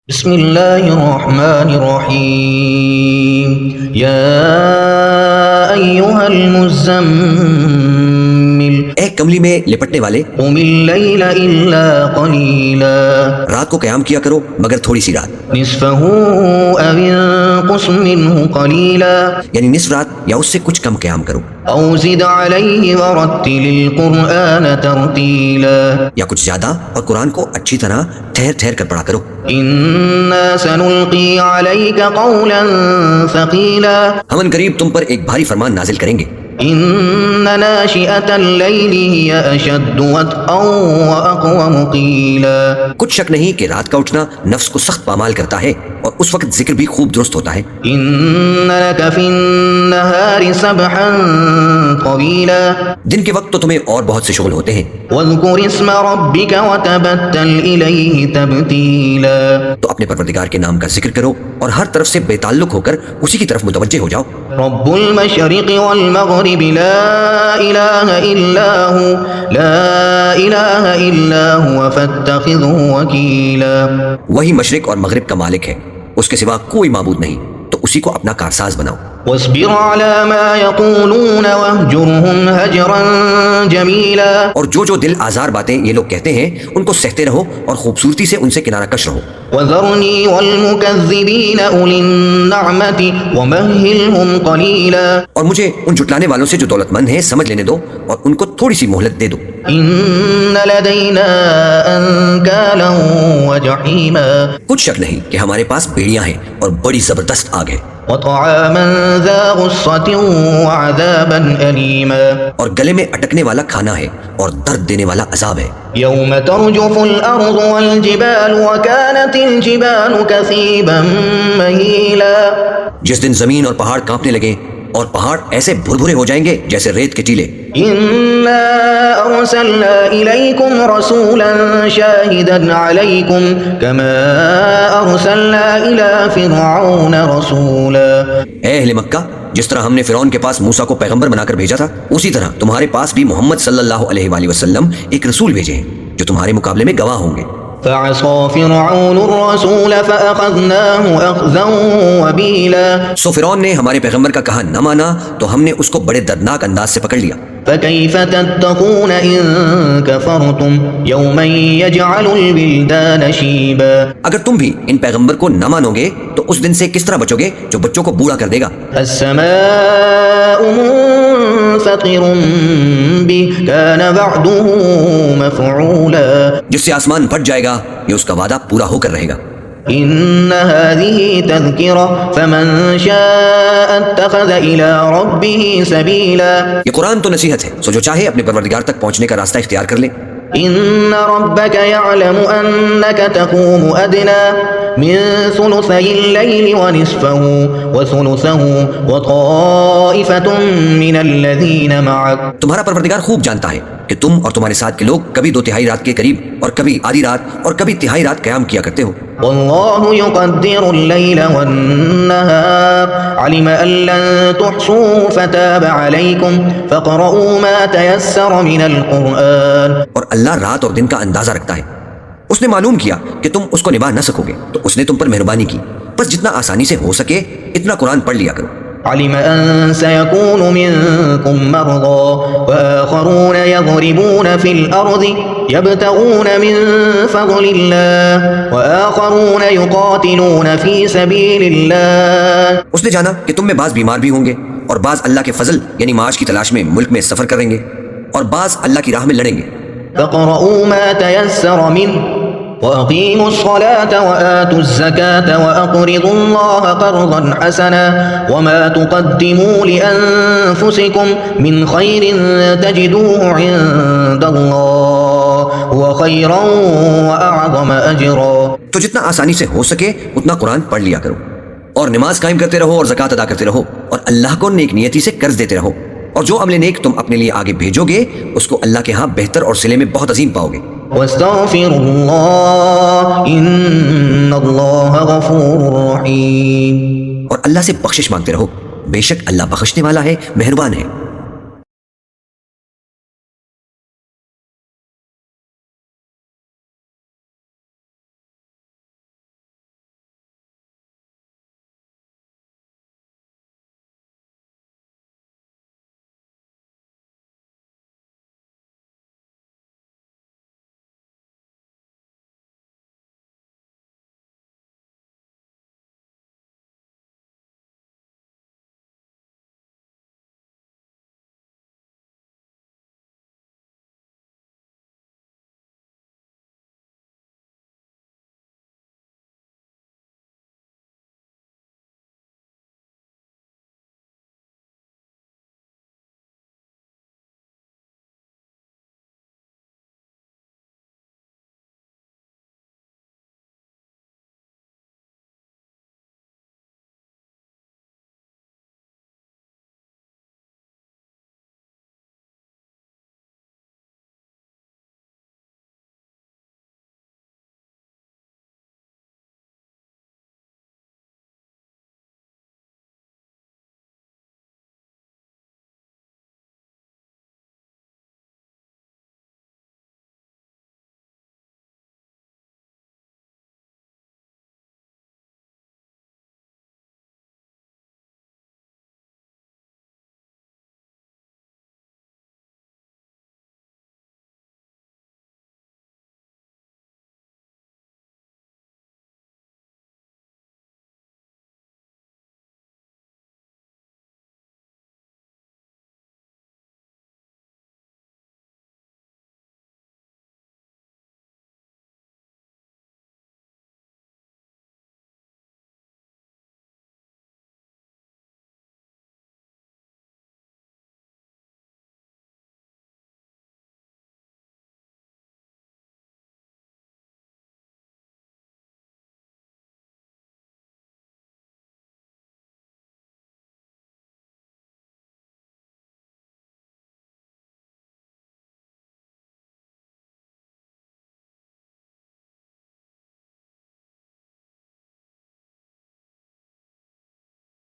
بسم اللہ الرحمن الرحیم یا ایہا المزمل، اے کملی میں لپٹنے والے، قم اللیل الا قلیلا، رات کو قیام کیا کرو مگر تھوڑی سی رات، نصفہ او انقص منہ قلیلا، یعنی نصف رات یا اس سے کچھ کم قیام کرو، او زد علیہ ورتل القرآن ترتیلا، یا کچھ زیادہ اور قرآن کو اچھی طرح ٹھہر ٹھہر کر پڑھا کرو۔ انا سنلقی علیک قولا ثقیلا، ہم ان قریب تم پر ایک بھاری فرمان نازل کریں گے۔ ان ناشئۃ اللیل ہی اشد وطئا واقوم قیلا، کچھ شک نہیں کہ رات کا اٹھنا نفس کو سخت پامال کرتا ہے اور اس وقت ذکر بھی خوب درست ہوتا ہے۔ ان لک فی النہار سبحا طویلا، دن کے وقت تو تمہیں اور بہت سے شغل ہوتے ہیں، واذکر اسم ربک وتبتل الیہ تبتیلا، تو اپنے پروردگار کے نام کا ذکر کرو اور ہر طرف سے بے تعلق ہو کر اسی کی طرف متوجہ ہو جاؤ۔ رب المشرق والمغرب لا الہ الا ہو، لا الہ الا ہوا فاتخذہ وکیلا، وہی مشرق اور مغرب کا مالک ہے، اس کے سوا کوئی معبود نہیں، تو اسی کو اپنا کارساز بناؤ۔ واصبر على ما يقولون واهجرهم هجرا جميلا، اور جو دل آزار باتیں یہ لوگ کہتے ہیں ان کو سہتے رہو اور خوبصورتی سے ان سے کنارہ کش رہو۔ وذرني والمكذبين أولي النعمة ومهلهم قليلا، اور مجھے ان جھٹلانے والوں سے جو دولت مند ہیں سمجھ لینے دو اور ان کو تھوڑی سی مہلت دے دو۔ إن لدينا أنكالا وجحيما، کچھ شک نہیں کہ ہمارے پاس بیڑیاں ہیں اور بڑی زبردست آگ ہے، وطعاما ذا غصة وعذابا أليما، اور گلے میں اٹکنے والا کھانا ہے اور درد دینے والا عذاب ہے۔ يوم ترجف الأرض والجبال وكانت الجبال كثيبا مهيلا، جس دن زمین اور پہاڑ کانپنے لگے اور پہاڑ ایسے بھربھرے ہو جائیں گے جیسے ریت کے ٹیلے۔ إنا أرسلنا إليكم رسولا شاهدا عليكم كما أرسلنا إلى فرعون رسولا، اے اہل مکہ، جس طرح ہم نے فرعون کے پاس موسیٰ کو پیغمبر بنا کر بھیجا تھا، اسی طرح تمہارے پاس بھی محمد صلی اللہ علیہ وآلہ وسلم ایک رسول بھیجے ہیں جو تمہارے مقابلے میں گواہ ہوں گے۔ فعصى فرعون الرسول فأخذناه أخذا وبيلا، سو فرعون نے ہمارے پیغمبر کا کہا نہ مانا تو ہم نے اس کو بڑے دردناک انداز سے پکڑ لیا۔ فكيف تتقون إن كفرتم يوما يجعل الولدان شيبا، اگر تم بھی ان پیغمبر کو نہ مانو گے تو اس دن سے کس طرح بچو گے جو بچوں کو بوڑھا کر دے گا۔ السماء منفطر به كان وعده مفعولا، جس سے آسمان پھٹ جائے گا یہ اس کا وعدہ پورا ہو کر رہے گا۔ إن هذه تذكرة فمن شاء اتخذ إلى ربه سبيلا، یہ قرآن تو نصیحت ہے، سو جو چاہے اپنے پروردگار تک پہنچنے کا راستہ اختیار کر لے۔ إن ربك يعلم أنك تقوم أدنى من ثلثي الليل ونصفه وثلثه وطائفة من الذين معك، تمہارا پروردگار خوب جانتا ہے کہ تم اور تمہارے ساتھ کے لوگ کبھی دو تہائی رات کے قریب اور کبھی آدھی رات اور کبھی تہائی رات قیام کیا کرتے ہو۔ والله يقدر الليل والنهار علم أن لن تحصوه فتاب عليكم فاقرؤوا ما تيسر من القرآن، اور اللہ رات اور دن کا اندازہ رکھتا ہے، اس نے معلوم کیا کہ تم اس کو نبھا نہ سکو گے تو اس نے تم پر مہربانی کی، بس جتنا آسانی سے ہو سکے اتنا قرآن پڑھ لیا کرو۔ علم أن سيكون منكم مرضى وآخرون يضربون في الأرض يبتغون من فضل الله وآخرون يقاتلون في سبيل الله، اس نے جانا کہ تم میں بعض بیمار بھی ہوں گے اور بعض اللہ کے فضل یعنی معاش کی تلاش میں ملک میں سفر کریں گے اور بعض اللہ کی راہ میں لڑیں گے۔ فاقرؤوا ما تيسر منه وأقيموا الصلاة وآتوا الزكاة وأقرضوا الله قرضا حسنا وما تقدموا لأنفسكم من خير تجدوه عند الله هو خيرا وأعظم أجرا، تو جتنا آسانی سے ہو سکے اتنا قرآن پڑھ لیا کرو اور نماز قائم کرتے رہو اور زکوٰۃ ادا کرتے رہو اور اللہ کو نیک نیتی سے قرض دیتے رہو، اور جو عمل نیک تم اپنے لیے آگے بھیجو گے اس کو اللہ کے ہاں بہتر اور صلے میں بہت عظیم پاؤ گے۔ واستغفروا الله إن الله غفور رحيم، اور اللہ سے بخشش مانگتے رہو، بے شک اللہ بخشنے والا ہے، مہربان ہے۔